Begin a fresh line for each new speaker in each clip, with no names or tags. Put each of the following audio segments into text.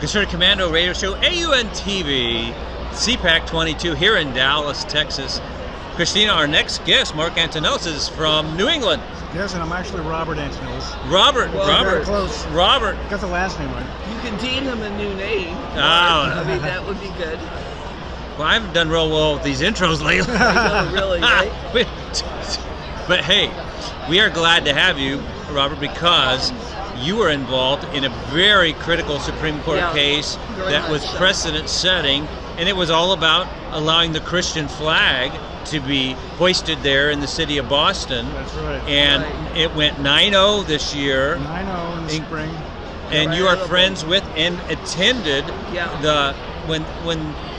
Concerted Commando radio show, AUN-TV, CPAC 22 here in Dallas, Texas. Christina, our next guest, Mark Antonellis, is from New England.
Yes, and I'm actually Robert Antonellis.
Robert.
Very close.
Robert.
Got the last name right.
You can deem him a new name.
Oh.
I mean, that would be good.
Well, I haven't done real well with these intros lately.
I know, really, right?
But hey, we are glad to have you, Robert, because you were involved in a very critical Supreme Court case that was precedent-setting, and it was all about allowing the Christian flag to be hoisted there in the city of Boston.
That's right.
And it went 9-0 this year.
9-0 in the spring.
And you are friends with and attended the when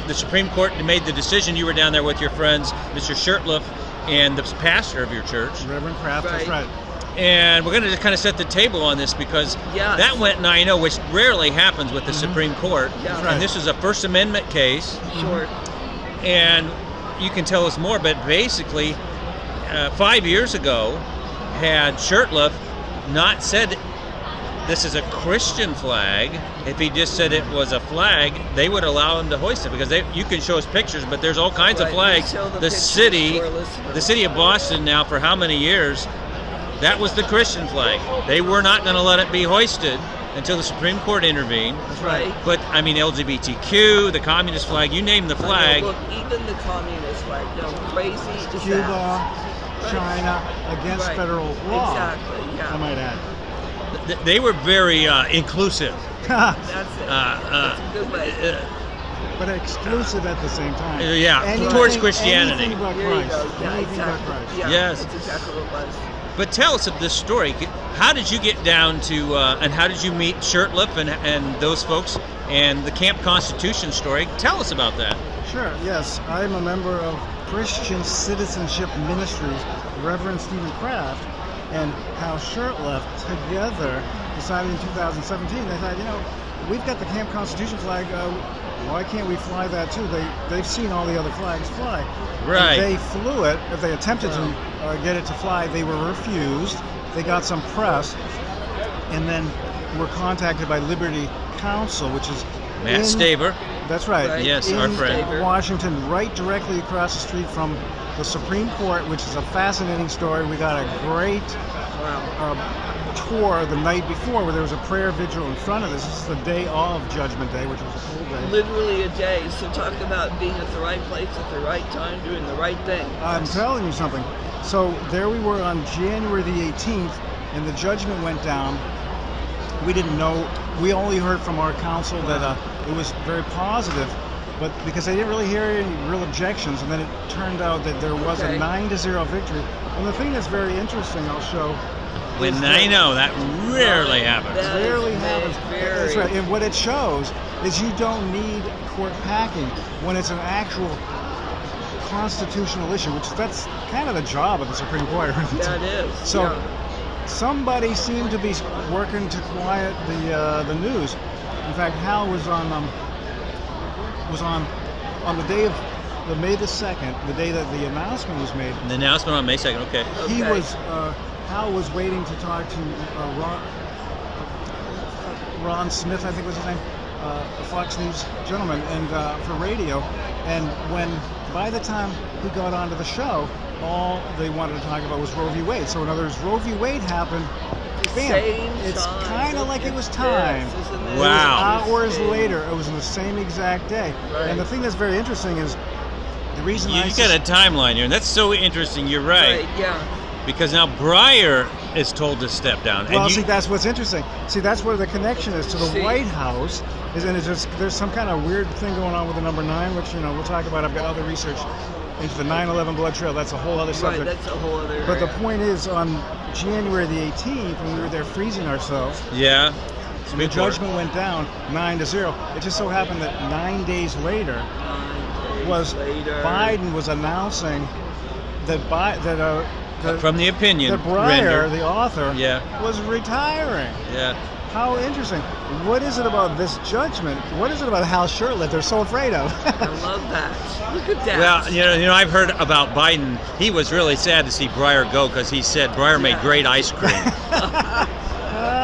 the Supreme Court made the decision. You were down there with your friends, Mr. Shurtleff, and the pastor of your church,
Reverend Kraft. That's right.
And we're going to just kind of set the table on this because that went 9-0, which rarely happens with the Supreme Court. And this is a First Amendment case.
Sure.
And you can tell us more, but basically, 5 years ago, had Shurtleff not said this is a Christian flag, if he just said it was a flag, they would allow him to hoist it because you can show us pictures, but there's all kinds of flags. The city of Boston now for how many years? That was the Christian flag. They were not going to let it be hoisted until the Supreme Court intervened.
That's right.
But I mean, LGBTQ, the communist flag, you name the flag.
Look, even the communist flag, crazy is
Cuba, China, against federal law.
Exactly,
I might add.
They were very inclusive.
That's it. That's a good way.
But exclusive at the same time.
Towards Christianity.
Anything but Christ. Anything but Christ.
Yes.
That's exactly what it was.
But tell us of this story. How did you get down to, and how did you meet Shurtleff and those folks and the Camp Constitution story? Tell us about that.
Sure, yes. I'm a member of Christian Citizenship Ministries, Reverend Stephen Kraft, and Hal Shurtleff together decided in 2017, they thought, we've got the Camp Constitution flag, why can't we fly that too? They've seen all the other flags fly.
Right.
And they flew it. If they attempted to get it to fly, they were refused. They got some press, and then were contacted by Liberty Counsel, which is
Matt Staver.
That's right.
Yes, our friend.
Washington, right directly across the street from the Supreme Court, which is a fascinating story. We got a great tour the night before where there was a prayer vigil in front of us. This is the day of Judgment Day, which was a cool day.
Literally a day. So talk about being at the right place at the right time, doing the right thing.
I'm telling you something. So there we were on January the 18th, and the judgment went down. We didn't know. We only heard from our counsel that it was very positive, but because they didn't really hear any real objections, and then it turned out that there was a 9-0 victory. And the thing that's very interesting, I'll show.
When 9-0, that rarely happens.
Rarely happens. That's right. And what it shows is you don't need court packing when it's an actual constitutional issue, which that's kind of the job of the Supreme Court.
Yeah, it is.
So somebody seemed to be working to quiet the news. In fact, Hal was on the day of the May the 2nd, the day that the announcement was made.
The announcement on May 2nd. Okay.
Hal was waiting to talk to Ron Smith, I think was his name, a Fox News gentleman, and for radio. And by the time he got onto the show, all they wanted to talk about was Roe v. Wade. So in other words, Roe v. Wade happened. Bam! It's kind of like it was timed.
Wow.
Hours later, it was in the same exact day. Right. And the thing that's very interesting is the reason
you got a timeline here, and that's so interesting. You're right.
Yeah.
Because now Breyer is told to step down.
Well, see, that's what's interesting. See, that's where the connection is to the White House. There's some kind of weird thing going on with the number 9, which we'll talk about. I've got other research into the 9/11 blood trail. That's a whole other subject.
Right, that's a whole other.
But the point is, on January the 18th, when we were there freezing ourselves,
the
judgment went down 9-0. It just so happened that 9 days later, Biden was announcing that
from the opinion
that Breyer, the author, was retiring.
Yeah.
How interesting. What is it about this judgment? What is it about Hal Shurtleff they're so afraid of?
I love that. Look at that.
Well, I've heard about Biden. He was really sad to see Breyer go because he said Breyer made great ice cream.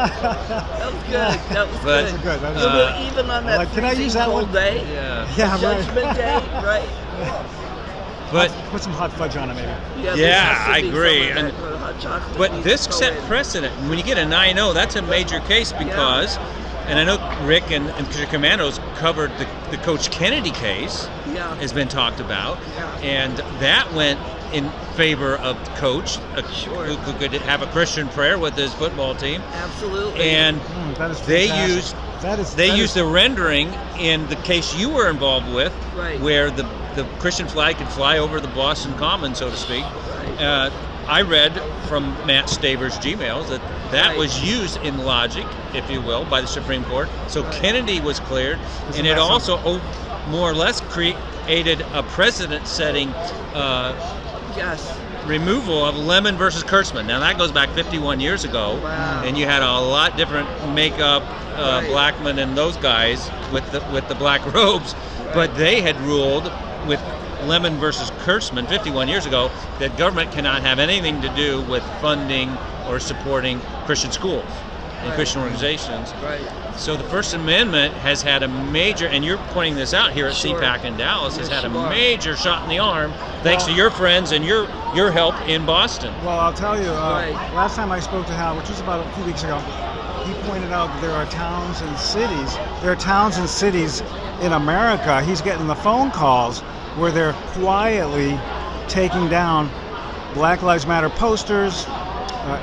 That was good. That was
But,
good.
good. That
You
is
know, even on that
like, can I use that
cold
one?
day,
Yeah.
Judgment Day, right?
But
Put some hot fudge on it, maybe.
Yeah,
Yeah,
there has to
I
be
agree.
some of
And-
that hot chocolate
But
needs
this
to go
set
in.
precedent. When you get a 9-0, that's a major case because, and I know Rick and Commando's covered the Coach Kennedy case,
Yeah.
has been talked about,
Yeah.
and that went in favor of the coach,
Sure.
who could have a Christian prayer with his football team,
Absolutely.
and
That is
they
fantastic.
used
that
used the rendering in the case you were involved with,
Right.
where the Christian flag could fly over the Boston Common, so to speak.
Right.
I read from Matt Staver's Gmails that
Right.
was used in logic, if you will, by the Supreme Court. So
Right.
Kennedy was cleared,
Isn't
and it
that
also more or less created a precedent-setting
Yes.
removal of Lemon versus Kurtzman. Now that goes back 51 years ago,
Wow.
and you had a lot different makeup,
Right.
Blackman and those guys with the black robes, but they had ruled with Lemon versus Kurtzman 51 years ago that government cannot have anything to do with funding or supporting Christian schools and
Right.
Christian organizations.
Right.
So the First Amendment has had a major, and you're pointing this out here at
Sure.
CPAC in Dallas, has
Yes,
had a
you are.
major shot in the arm thanks to
Well-
your friends and your help in Boston.
Well, I'll tell you,
Right.
last time I spoke to Hal, which was about a few weeks ago, he pointed out that there are towns and cities. There are towns and cities in America. He's getting the phone calls where they're quietly taking down Black Lives Matter posters,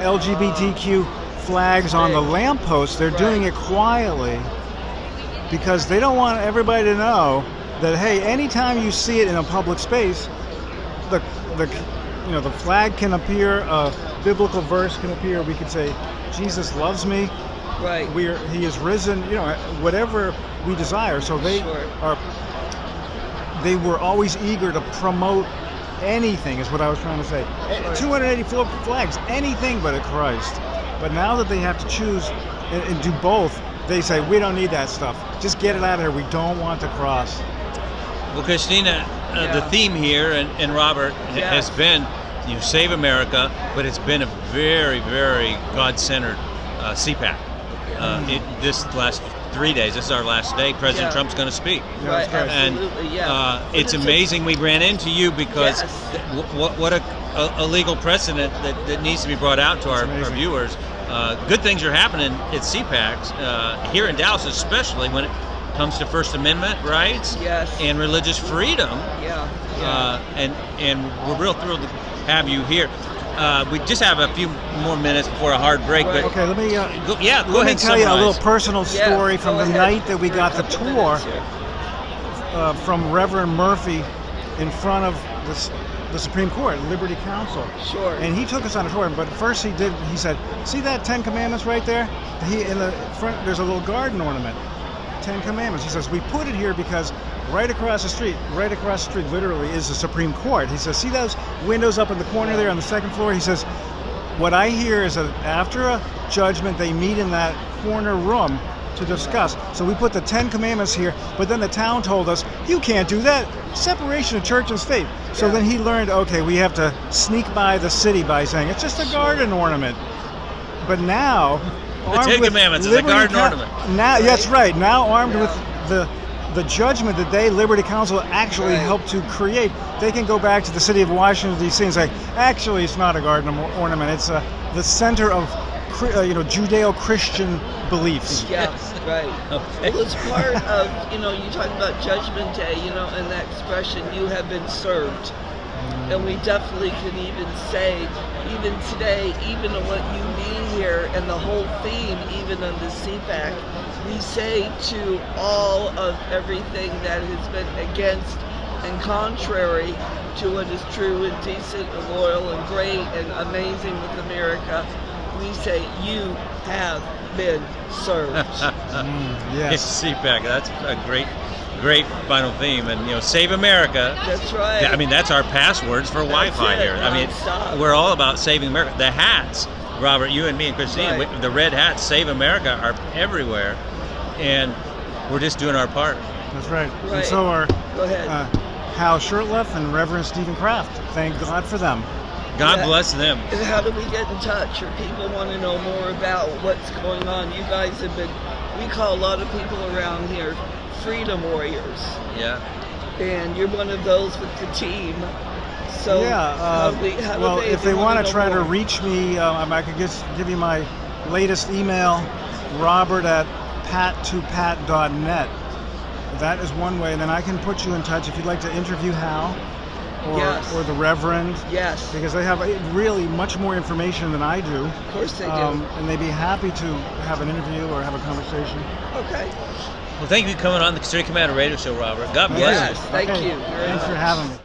LGBTQ flags on the lampposts. They're doing it quietly because they don't want everybody to know that, hey, anytime you see it in a public space, the flag can appear, a biblical verse can appear. We could say, Jesus loves me.
Right.
He is risen. Whatever we desire. So they
Sure.
they were always eager to promote anything, is what I was trying to say. 284 flags, anything but a Christ. But now that they have to choose and do both, they say, we don't need that stuff. Just get it out of here. We don't want the cross.
Well, Christina, the theme here, and Robert, has been, save America, but it's been a very, very God-centered CPAC. This last 3 days, this is our last day, President Trump's going to speak.
Yeah,
Right.
that's great.
Absolutely. Yeah.
It's amazing we ran into you because
Yes.
what a legal precedent that needs to be brought out to our
amazing.
viewers. Good things are happening at CPACs here in Dallas, especially when it comes to First Amendment rights
Yes.
and religious freedom.
Yeah.
And we're real thrilled to have you here. We just have a few more minutes before a hard break, but
Okay, let me
go
let me
ahead.
tell you a little
summarize.
personal story from
Go
the
ahead.
night that we
For a
got the
couple
tour
minutes here.
from Reverend Murphy in front of the Supreme Court, Liberty Counsel.
Sure.
And he took us on a tour, but first he said, see that 10 Commandments right there? In the front, there's a little garden ornament. 10 Commandments. He says, we put it here because right across the street literally is the Supreme Court. He says, see those windows up in the corner there on the second floor? He says, what I hear is that after a judgment, they meet in that corner room to discuss. So we put the 10 Commandments here, but then the town told us, you can't do that. Separation of church and state. So then he learned, okay, we have to sneak by the city by saying, it's just a garden ornament. But now,
The 10 Commandments is a garden ornament.
Now, that's right. Now armed with the judgment that Liberty Counsel actually helped to create, they can go back to the city of Washington, D.C. and say, actually, it's not a garden ornament. It's the center of Judeo-Christian beliefs.
Yes, right.
Okay.
It was part of, you talk about Judgment Day, and that expression, you have been served. And we definitely can even say, even today, even in what you mean here, and the whole theme, even on the CPAC, we say to all of everything that has been against and contrary to what is true and decent and loyal and great and amazing with America, we say, you have been served.
Yes.
CPAC, that's a great final theme, and save America.
That's right.
I mean, that's our passwords for Wi-Fi
it,
here. I mean,
nonstop.
we're all about saving America. The hats, Robert, you and me and Christine,
Right.
the red hats, Save America, are everywhere, and we're just doing our part.
That's right.
Right.
And so are
Go ahead.
Hal Shurtleff and Reverend Stephen Kraft. Thank God for them.
God bless them.
And how do we get in touch? Or people want to know more about what's going on? You guys have been, we call a lot of people around here freedom warriors.
Yeah.
And you're one of those with the team. So
well, if they want to try to reach me, I could just give you my latest email, robert@pat2pat.net. That is one way, and then I can put you in touch if you'd like to interview Hal or the Reverend.
Yes.
Because they have really much more information than I do.
Of course they do.
And they'd be happy to have an interview or have a conversation.
Okay.
Well, thank you for coming on the Consider Commando Radio Show, Robert. God bless you.
Yes, thank you very
Thanks
much.
for having me.